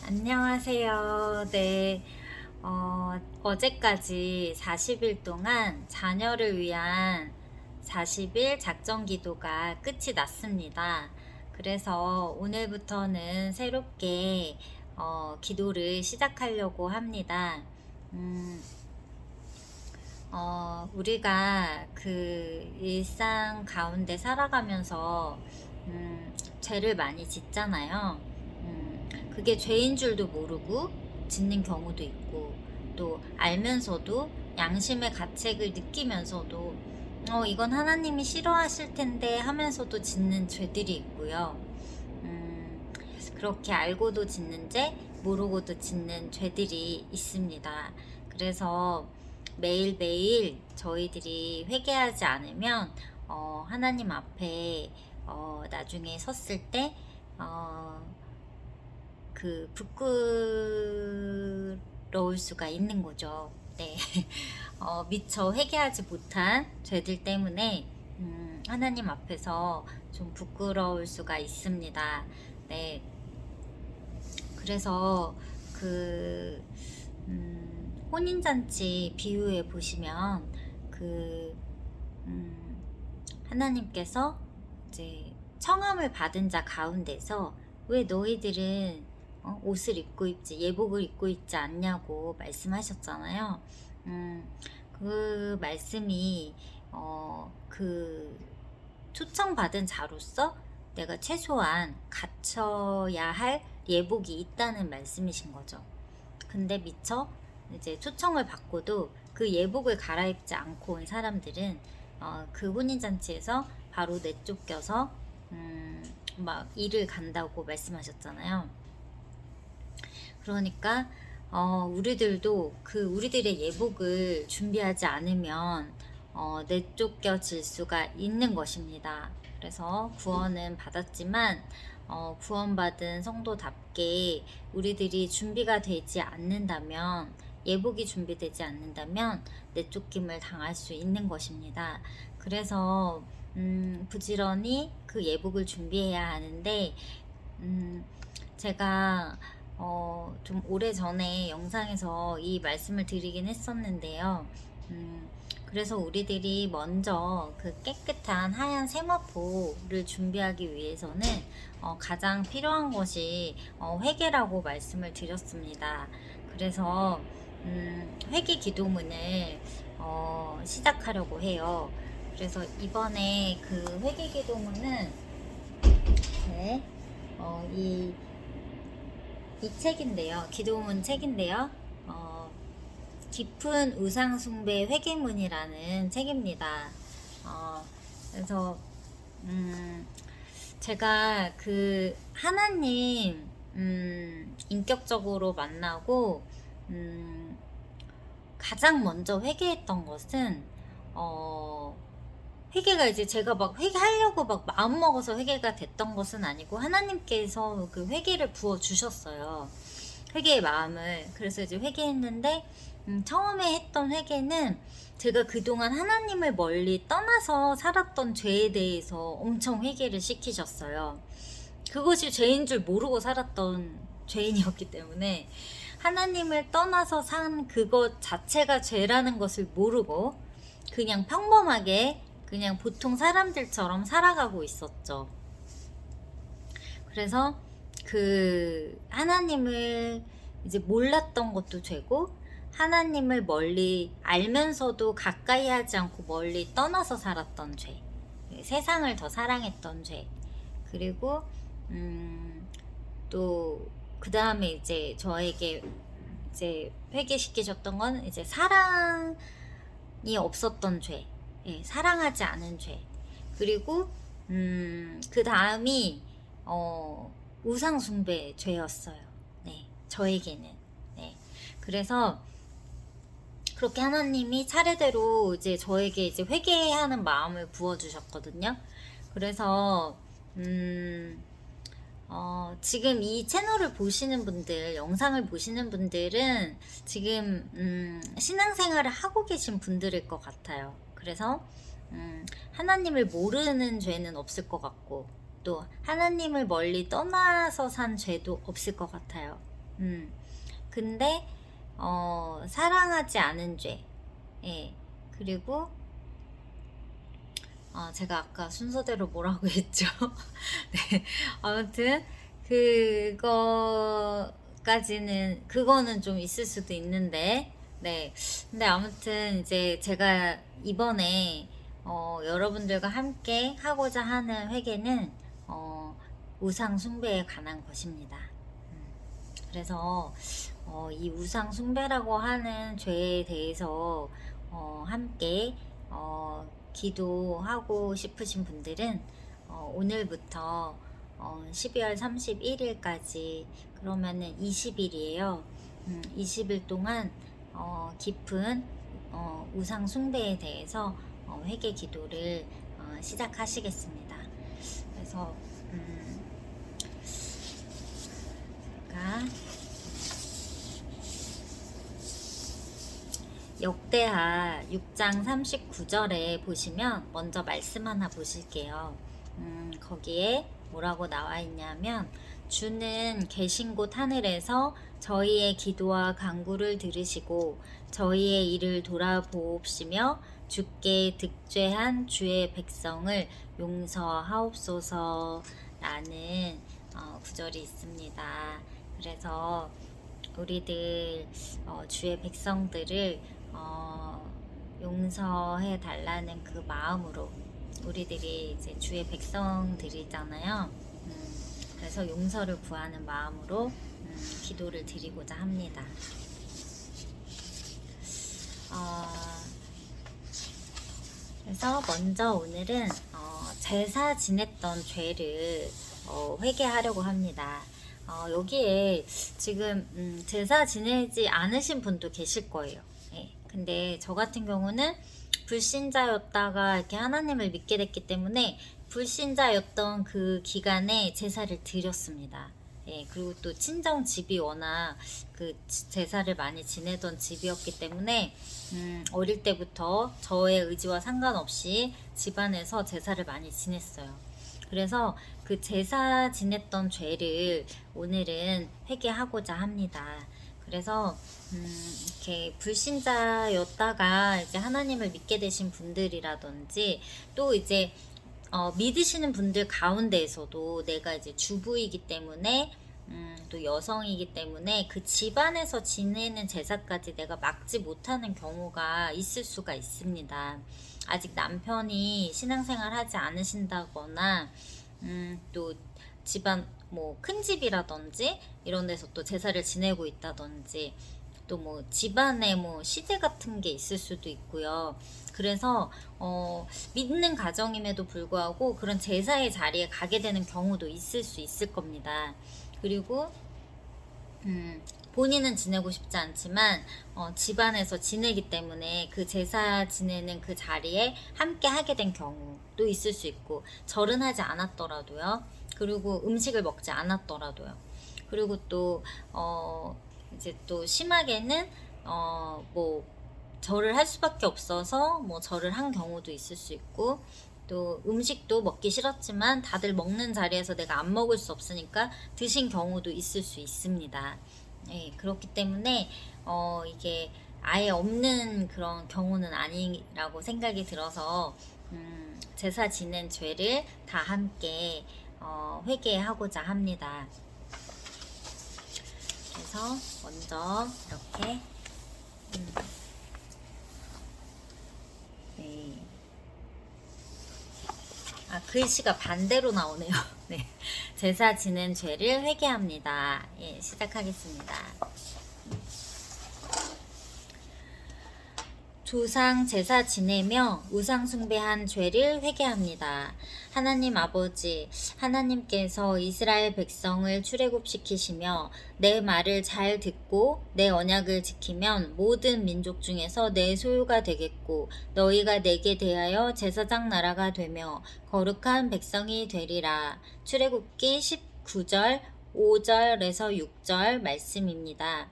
안녕하세요. 네. 어제까지 40일 동안 자녀를 위한 40일 작정 기도가 끝이 났습니다. 그래서 오늘부터는 새롭게 기도를 시작하려고 합니다. 음, 우리가 그 일상 가운데 살아가면서 죄를 많이 짓잖아요. 그게 죄인 줄도 모르고 짓는 경우도 있고, 또 알면서도 양심의 가책을 느끼면서도 이건 하나님이 싫어하실 텐데 하면서도 짓는 죄들이 있고요. 그렇게 알고도 짓는 죄, 모르고도 짓는 죄들이 있습니다. 그래서 매일매일 저희들이 회개하지 않으면 하나님 앞에 나중에 섰을 때 그 부끄러울 수가 있는 거죠. 네. 미처 회개하지 못한 죄들 때문에 하나님 앞에서 좀 부끄러울 수가 있습니다. 네. 그래서 그 혼인잔치 비유에 보시면 그 하나님께서 이제 청함을 받은 자 가운데서 왜 너희들은 옷을 입고 있지 예복을 입고 있지 않냐고 말씀하셨잖아요. 그 말씀이 그 초청받은 자로서 내가 최소한 갖춰야 할 예복이 있다는 말씀이신 거죠. 근데 미처 이제 초청을 받고도 그 예복을 갈아입지 않고 온 사람들은 그 혼인잔치에서 바로 내쫓겨서 막 일을 간다고 말씀하셨잖아요. 그러니까 우리들도 그 우리들의 예복을 준비하지 않으면 내쫓겨질 수가 있는 것입니다. 그래서 구원은 받았지만 구원받은 성도답게 우리들이 준비가 되지 않는다면, 예복이 준비되지 않는다면 내쫓김을 당할 수 있는 것입니다. 그래서 부지런히 그 예복을 준비해야 하는데, 제가 좀 오래전에 영상에서 이 말씀을 드리긴 했었는데요. 그래서 우리들이 먼저 그 깨끗한 하얀 세마포를 준비하기 위해서는 가장 필요한 것이 회개라고 말씀을 드렸습니다. 그래서 회개 기도문을 시작하려고 해요. 그래서 이번에 그 회개 기도문은 네, 이 책인데요. 기도문 책인데요. 깊은 우상숭배 회개문이라는 책입니다. 그래서 제가 그 하나님 인격적으로 만나고 가장 먼저 회개했던 것은 회개가 이제 제가 막 회개하려고 막 마음 먹어서 회개가 됐던 것은 아니고, 하나님께서 그 회개를 부어 주셨어요. 회개의 마음을. 그래서 이제 회개했는데 처음에 했던 회개는 제가 그동안 하나님을 멀리 떠나서 살았던 죄에 대해서 엄청 회개를 시키셨어요. 그것이 죄인 줄 모르고 살았던 죄인이었기 때문에 하나님을 떠나서 산 그것 자체가 죄라는 것을 모르고 그냥 평범하게 그냥 보통 사람들처럼 살아가고 있었죠. 그래서 그 하나님을 이제 몰랐던 것도 죄고, 하나님을 멀리 알면서도 가까이 하지 않고 멀리 떠나서 살았던 죄, 세상을 더 사랑했던 죄, 그리고 또 그 다음에 이제 저에게 이제 회개시키셨던 건 이제 사랑이 없었던 죄, 사랑하지 않은 죄, 그리고 그 다음이 우상숭배 죄였어요. 네, 저에게는. 네, 그래서 그렇게 하나님이 차례대로 이제 저에게 이제 회개하는 마음을 부어주셨거든요. 그래서 지금 이 채널을 보시는 분들, 영상을 보시는 분들은 지금 신앙생활을 하고 계신 분들일 것 같아요. 그래서 하나님을 모르는 죄는 없을 것 같고, 또 하나님을 멀리 떠나서 산 죄도 없을 것 같아요. 근데 사랑하지 않은 죄. 예. 그리고 제가 아까 순서대로 뭐라고 했죠? 네. 아무튼 그거는 좀 있을 수도 있는데, 네. 근데 아무튼 이제 제가 이번에 여러분들과 함께 하고자 하는 회개는 우상 숭배에 관한 것입니다. 그래서 이 우상 숭배라고 하는 죄에 대해서 함께 기도하고 싶으신 분들은 오늘부터 12월 31일까지 그러면은 20일이에요. 20일 동안 깊은 우상 숭배에 대해서 회개 기도를 시작하시겠습니다. 그래서 제가 역대하 6장 39절에 보시면 먼저 말씀 하나 보실게요. 거기에 뭐라고 나와 있냐면, 주는 계신 곳 하늘에서 저희의 기도와 간구를 들으시고 저희의 일을 돌아보옵시며 주께 득죄한 주의 백성을 용서하옵소서 라는 구절이 있습니다. 그래서 우리들 주의 백성들을 용서해 달라는 그 마음으로, 우리들이 이제 주의 백성들이잖아요. 그래서 용서를 구하는 마음으로 기도를 드리고자 합니다. 그래서 먼저 오늘은 제사 지냈던 죄를 회개하려고 합니다. 여기에 지금 제사 지내지 않으신 분도 계실 거예요. 예. 근데 저 같은 경우는 불신자였다가 이렇게 하나님을 믿게 됐기 때문에 불신자였던 그 기간에 제사를 드렸습니다. 예, 그리고 또 친정 집이 워낙 그 제사를 많이 지내던 집이었기 때문에 어릴 때부터 저의 의지와 상관없이 집안에서 제사를 많이 지냈어요. 그래서 그 제사 지냈던 죄를 오늘은 회개하고자 합니다. 그래서 이렇게 불신자였다가 이제 하나님을 믿게 되신 분들이라든지, 또 이제 믿으시는 분들 가운데에서도 내가 이제 주부이기 때문에 또 여성이기 때문에 그 집안에서 지내는 제사까지 내가 막지 못하는 경우가 있을 수가 있습니다. 아직 남편이 신앙생활 하지 않으신다거나 또 집안 뭐 큰 집이라든지 이런 데서 또 제사를 지내고 있다든지, 또 뭐 집안에 뭐 시제 같은 게 있을 수도 있고요. 그래서 믿는 가정임에도 불구하고 그런 제사의 자리에 가게 되는 경우도 있을 수 있을 겁니다. 그리고 본인은 지내고 싶지 않지만 집안에서 지내기 때문에 그 제사 지내는 그 자리에 함께 하게 된 경우도 있을 수 있고, 절은 하지 않았더라도요. 그리고 음식을 먹지 않았더라도요. 그리고 또 이제 또 심하게는 뭐 절을 할 수밖에 없어서 뭐 절을 한 경우도 있을 수 있고, 또 음식도 먹기 싫었지만 다들 먹는 자리에서 내가 안 먹을 수 없으니까 드신 경우도 있을 수 있습니다. 예, 그렇기 때문에 이게 아예 없는 그런 경우는 아니라고 생각이 들어서 제사 지낸 죄를 다 함께 회개하고자 합니다. 그래서 먼저 이렇게 네. 글씨가 반대로 나오네요. 네. 제사 지낸 죄를 회개합니다. 예, 시작하겠습니다. 조상 제사 지내며 우상 숭배한 죄를 회개합니다. 하나님 아버지, 하나님께서 이스라엘 백성을 출애굽시키시며 내 말을 잘 듣고 내 언약을 지키면 모든 민족 중에서 내 소유가 되겠고 너희가 내게 대하여 제사장 나라가 되며 거룩한 백성이 되리라. 출애굽기 19절 5절에서 6절 말씀입니다.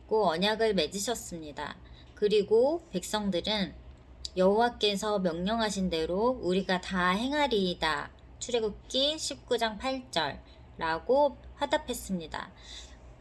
고 언약을 맺으셨습니다. 그리고 백성들은 여호와께서 명령하신 대로 우리가 다 행하리이다. 출애굽기 19장 8절 라고 화답했습니다.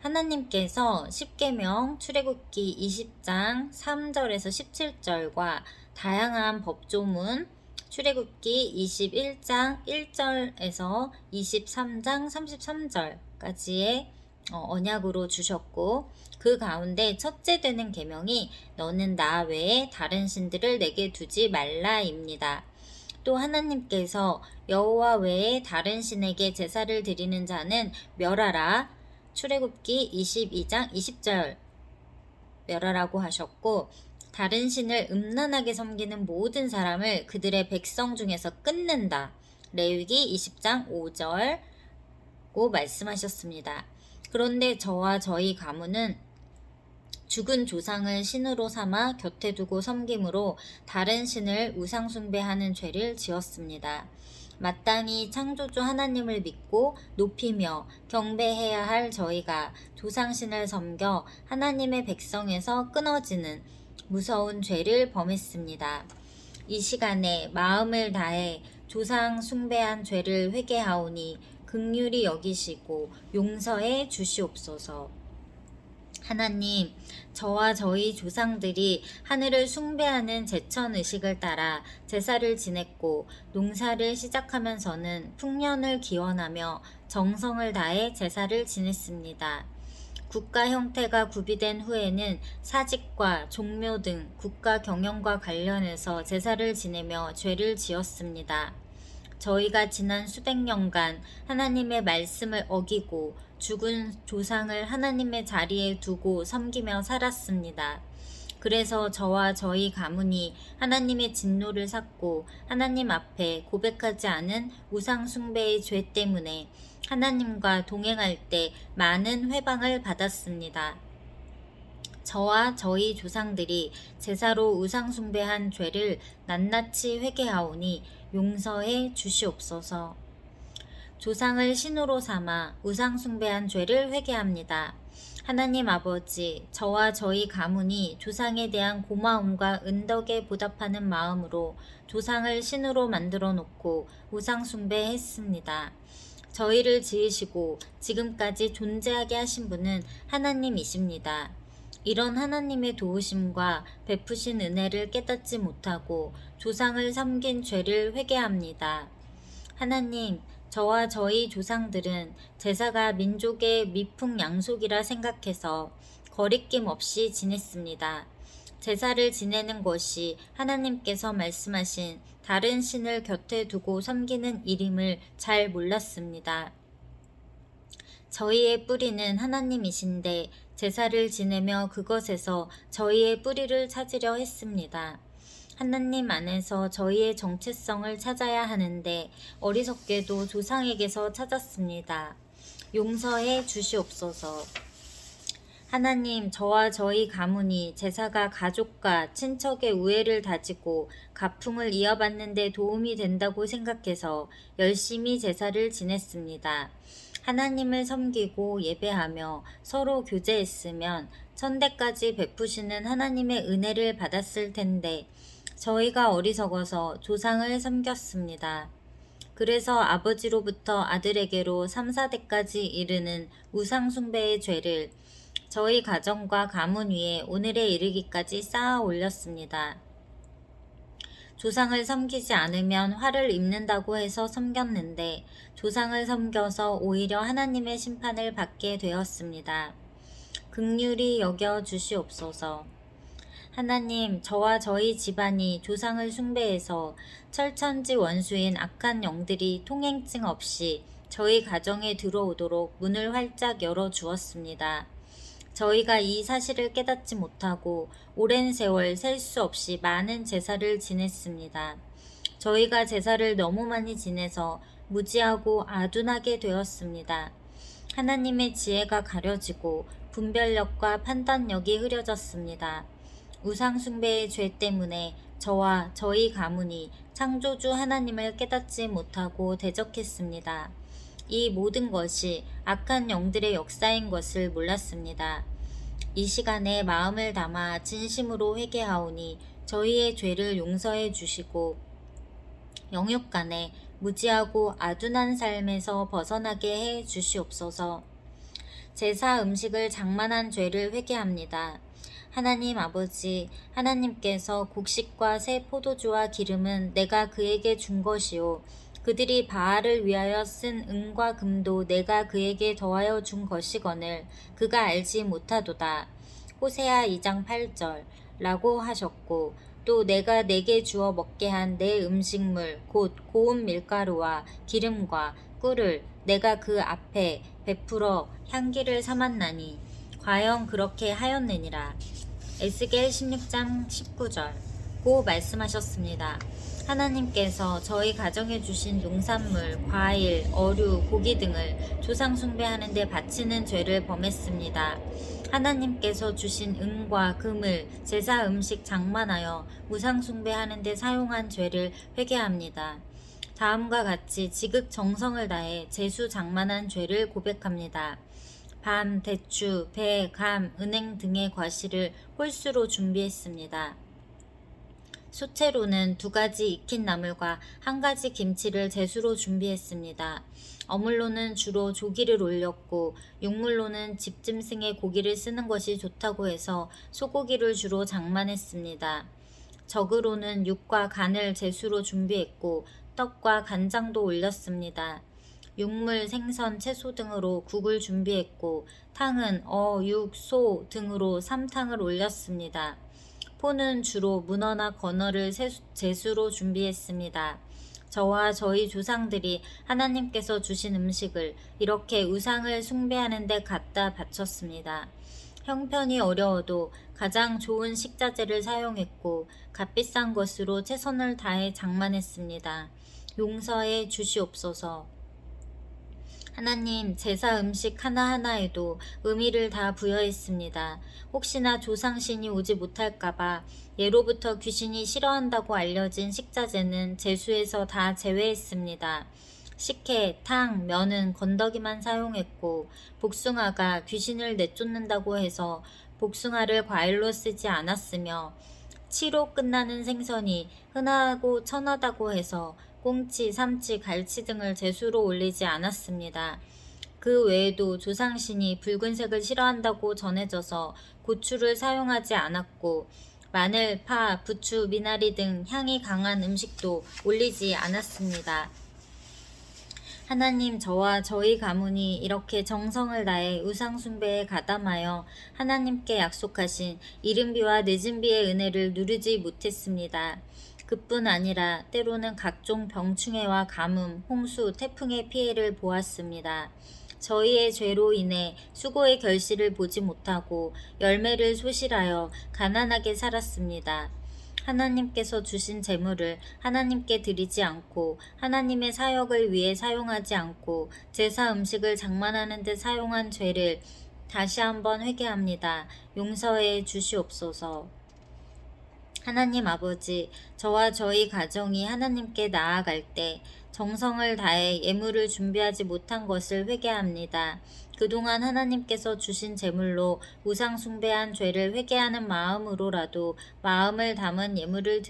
하나님께서 십계명 출애굽기 20장 3절에서 17절과 다양한 법조문 출애굽기 21장 1절에서 23장 33절까지의 언약으로 주셨고, 그 가운데 첫째 되는 계명이 너는 나 외에 다른 신들을 내게 두지 말라입니다. 또 하나님께서 여호와 외에 다른 신에게 제사를 드리는 자는 멸하라, 출애굽기 22장 20절 멸하라고 하셨고, 다른 신을 음란하게 섬기는 모든 사람을 그들의 백성 중에서 끊는다, 레위기 20장 5절고 말씀하셨습니다. 그런데 저와 저희 가문은 죽은 조상을 신으로 삼아 곁에 두고 섬김으로 다른 신을 우상 숭배하는 죄를 지었습니다. 마땅히 창조주 하나님을 믿고 높이며 경배해야 할 저희가 조상신을 섬겨 하나님의 백성에서 끊어지는 무서운 죄를 범했습니다. 이 시간에 마음을 다해 조상 숭배한 죄를 회개하오니 긍휼히 여기시고 용서해 주시옵소서. 하나님, 저와 저희 조상들이 하늘을 숭배하는 제천 의식을 따라 제사를 지냈고 농사를 시작하면서는 풍년을 기원하며 정성을 다해 제사를 지냈습니다. 국가 형태가 구비된 후에는 사직과 종묘 등 국가 경영과 관련해서 제사를 지내며 죄를 지었습니다. 저희가 지난 수백 년간 하나님의 말씀을 어기고 죽은 조상을 하나님의 자리에 두고 섬기며 살았습니다. 그래서 저와 저희 가문이 하나님의 진노를 샀고 하나님 앞에 고백하지 않은 우상 숭배의 죄 때문에 하나님과 동행할 때 많은 회방을 받았습니다. 저와 저희 조상들이 제사로 우상 숭배한 죄를 낱낱이 회개하오니 용서해 주시옵소서. 조상을 신으로 삼아 우상 숭배한 죄를 회개합니다. 하나님 아버지, 저와 저희 가문이 조상에 대한 고마움과 은덕에 보답하는 마음으로 조상을 신으로 만들어 놓고 우상 숭배했습니다. 저희를 지으시고 지금까지 존재하게 하신 분은 하나님이십니다. 이런 하나님의 도우심과 베푸신 은혜를 깨닫지 못하고 조상을 섬긴 죄를 회개합니다. 하나님, 저와 저희 조상들은 제사가 민족의 미풍양속이라 생각해서 거리낌 없이 지냈습니다. 제사를 지내는 것이 하나님께서 말씀하신 다른 신을 곁에 두고 섬기는 일임을 잘 몰랐습니다. 저희의 뿌리는 하나님이신데 제사를 지내며 그것에서 저희의 뿌리를 찾으려 했습니다. 하나님 안에서 저희의 정체성을 찾아야 하는데 어리석게도 조상에게서 찾았습니다. 용서해 주시옵소서. 하나님, 저와 저희 가문이 제사가 가족과 친척의 우애를 다지고 가풍을 이어받는 데 도움이 된다고 생각해서 열심히 제사를 지냈습니다. 하나님을 섬기고 예배하며 서로 교제했으면 천대까지 베푸시는 하나님의 은혜를 받았을 텐데 저희가 어리석어서 조상을 섬겼습니다. 그래서 아버지로부터 아들에게로 3, 4대까지 이르는 우상숭배의 죄를 저희 가정과 가문 위에 오늘에 이르기까지 쌓아 올렸습니다. 조상을 섬기지 않으면 화를 입는다고 해서 섬겼는데 조상을 섬겨서 오히려 하나님의 심판을 받게 되었습니다. 긍휼히 여겨 주시옵소서. 하나님, 저와 저희 집안이 조상을 숭배해서 철천지 원수인 악한 영들이 통행증 없이 저희 가정에 들어오도록 문을 활짝 열어 주었습니다. 저희가 이 사실을 깨닫지 못하고 오랜 세월 셀 수 없이 많은 제사를 지냈습니다. 저희가 제사를 너무 많이 지내서 무지하고 아둔하게 되었습니다. 하나님의 지혜가 가려지고 분별력과 판단력이 흐려졌습니다. 우상숭배의 죄 때문에 저와 저희 가문이 창조주 하나님을 깨닫지 못하고 대적했습니다. 이 모든 것이 악한 영들의 역사인 것을 몰랐습니다. 이 시간에 마음을 담아 진심으로 회개하오니 저희의 죄를 용서해 주시고 영육간에 무지하고 아둔한 삶에서 벗어나게 해 주시옵소서. 제사 음식을 장만한 죄를 회개합니다. 하나님 아버지, 하나님께서 곡식과 새 포도주와 기름은 내가 그에게 준 것이요 그들이 바알을 위하여 쓴 은과 금도 내가 그에게 더하여 준 것이거늘 그가 알지 못하도다. 호세아 2장 8절 라고 하셨고, 또 내가 내게 주어 먹게 한 내 음식물 곧 고운 밀가루와 기름과 꿀을 내가 그 앞에 베풀어 향기를 삼았나니 과연 그렇게 하였느니라. 에스겔 16장 19절 고 말씀하셨습니다. 하나님께서 저희 가정에 주신 농산물, 과일, 어류, 고기 등을 조상 숭배하는 데 바치는 죄를 범했습니다. 하나님께서 주신 은과 금을 제사 음식 장만하여 우상 숭배하는 데 사용한 죄를 회개합니다. 다음과 같이 지극 정성을 다해 제수 장만한 죄를 고백합니다. 밤, 대추, 배, 감, 은행 등의 과실을 홀수로 준비했습니다. 소채로는 2가지 익힌 나물과 1가지 김치를 제수로 준비했습니다. 어물로는 주로 조기를 올렸고 육물로는 집짐승의 고기를 쓰는 것이 좋다고 해서 소고기를 주로 장만했습니다. 적으로는 육과 간을 제수로 준비했고 떡과 간장도 올렸습니다. 육물, 생선, 채소 등으로 국을 준비했고 탕은 육, 소 등으로 3탕을 올렸습니다. 포는 주로 문어나 건어를 제수로 준비했습니다. 저와 저희 조상들이 하나님께서 주신 음식을 이렇게 우상을 숭배하는 데 갖다 바쳤습니다. 형편이 어려워도 가장 좋은 식자재를 사용했고 값비싼 것으로 최선을 다해 장만했습니다. 용서해 주시옵소서. 하나님, 제사 음식 하나하나에도 의미를 다 부여했습니다. 혹시나 조상신이 오지 못할까봐 예로부터 귀신이 싫어한다고 알려진 식자재는 제수에서 다 제외했습니다. 식혜, 탕, 면은 건더기만 사용했고 복숭아가 귀신을 내쫓는다고 해서 복숭아를 과일로 쓰지 않았으며 치로 끝나는 생선이 흔하고 천하다고 해서 꽁치, 삼치, 갈치 등을 제수로 올리지 않았습니다. 그 외에도 조상신이 붉은색을 싫어한다고 전해져서 고추를 사용하지 않았고 마늘, 파, 부추, 미나리 등 향이 강한 음식도 올리지 않았습니다. 하나님, 저와 저희 가문이 이렇게 정성을 다해 우상 숭배에 가담하여 하나님께 약속하신 이른비와 늦은비의 은혜를 누리지 못했습니다. 그뿐 아니라 때로는 각종 병충해와 가뭄, 홍수, 태풍의 피해를 보았습니다. 저희의 죄로 인해 수고의 결실을 보지 못하고 열매를 소실하여 가난하게 살았습니다. 하나님께서 주신 재물을 하나님께 드리지 않고 하나님의 사역을 위해 사용하지 않고 제사 음식을 장만하는 데 사용한 죄를 다시 한번 회개합니다. 용서해 주시옵소서. 하나님 아버지, 저와 저희 가정이 하나님께 나아갈 때 정성을 다해 예물을 준비하지 못한 것을 회개합니다. 그동안 하나님께서 주신 제물로 우상 숭배한 죄를 회개하는 마음으로라도 마음을 담은 예물을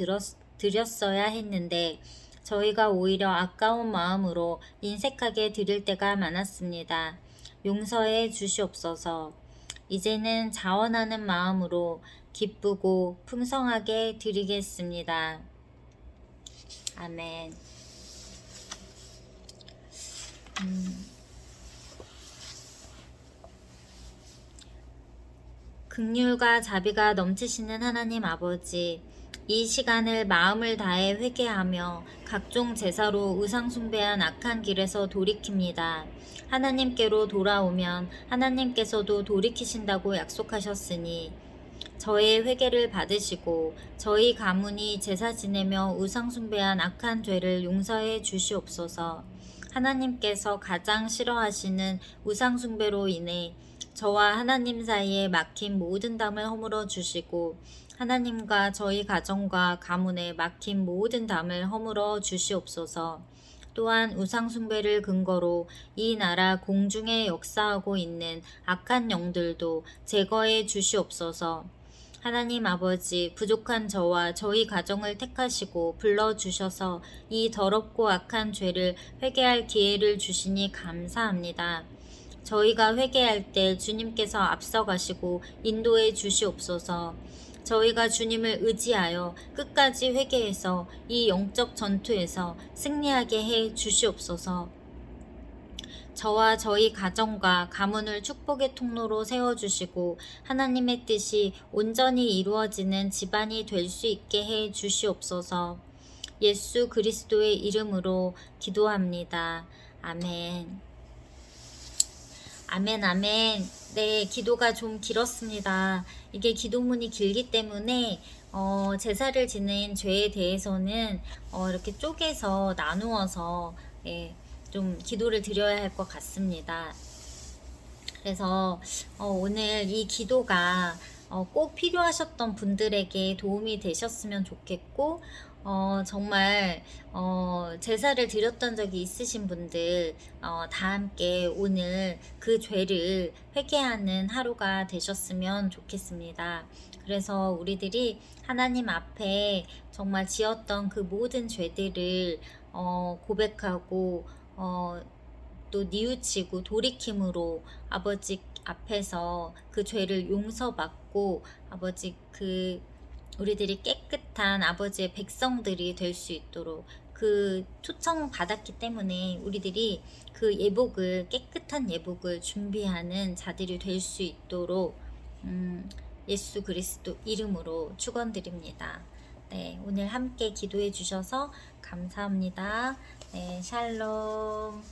드렸어야 했는데 저희가 오히려 아까운 마음으로 인색하게 드릴 때가 많았습니다. 용서해 주시옵소서. 이제는 자원하는 마음으로 기쁘고 풍성하게 드리겠습니다. 아멘. 긍휼과 자비가 넘치시는 하나님 아버지, 이 시간을 마음을 다해 회개하며 각종 제사로 우상 숭배한 악한 길에서 돌이킵니다. 하나님께로 돌아오면 하나님께서도 돌이키신다고 약속하셨으니 저의 회개를 받으시고 저희 가문이 제사 지내며 우상 숭배한 악한 죄를 용서해 주시옵소서. 하나님께서 가장 싫어하시는 우상 숭배로 인해 저와 하나님 사이에 막힌 모든 담을 허물어 주시고 하나님과 저희 가정과 가문에 막힌 모든 담을 허물어 주시옵소서. 또한 우상 숭배를 근거로 이 나라 공중에 역사하고 있는 악한 영들도 제거해 주시옵소서. 하나님 아버지, 부족한 저와 저희 가정을 택하시고 불러주셔서 이 더럽고 악한 죄를 회개할 기회를 주시니 감사합니다. 저희가 회개할 때 주님께서 앞서가시고 인도해 주시옵소서. 저희가 주님을 의지하여 끝까지 회개해서 이 영적 전투에서 승리하게 해 주시옵소서. 저와 저희 가정과 가문을 축복의 통로로 세워주시고 하나님의 뜻이 온전히 이루어지는 집안이 될 수 있게 해 주시옵소서. 예수 그리스도의 이름으로 기도합니다. 아멘. 아멘, 아멘. 네, 기도가 좀 길었습니다. 이게 기도문이 길기 때문에 제사를 지낸 죄에 대해서는 이렇게 쪼개서 나누어서 좀 기도를 드려야 할 것 같습니다. 그래서 오늘 이 기도가 꼭 필요하셨던 분들에게 도움이 되셨으면 좋겠고 정말 제사를 드렸던 적이 있으신 분들 다 함께 오늘 그 죄를 회개하는 하루가 되셨으면 좋겠습니다. 그래서 우리들이 하나님 앞에 정말 지었던 그 모든 죄들을 고백하고 또 뉘우치고 돌이킴으로 아버지 앞에서 그 죄를 용서받고 아버지 우리들이 깨끗한 아버지의 백성들이 될 수 있도록 그 초청 받았기 때문에 우리들이 그 예복을 깨끗한 예복을 준비하는 자들이 될 수 있도록 예수 그리스도 이름으로 축원드립니다. 네, 오늘 함께 기도해 주셔서 감사합니다. 네, 샬롬.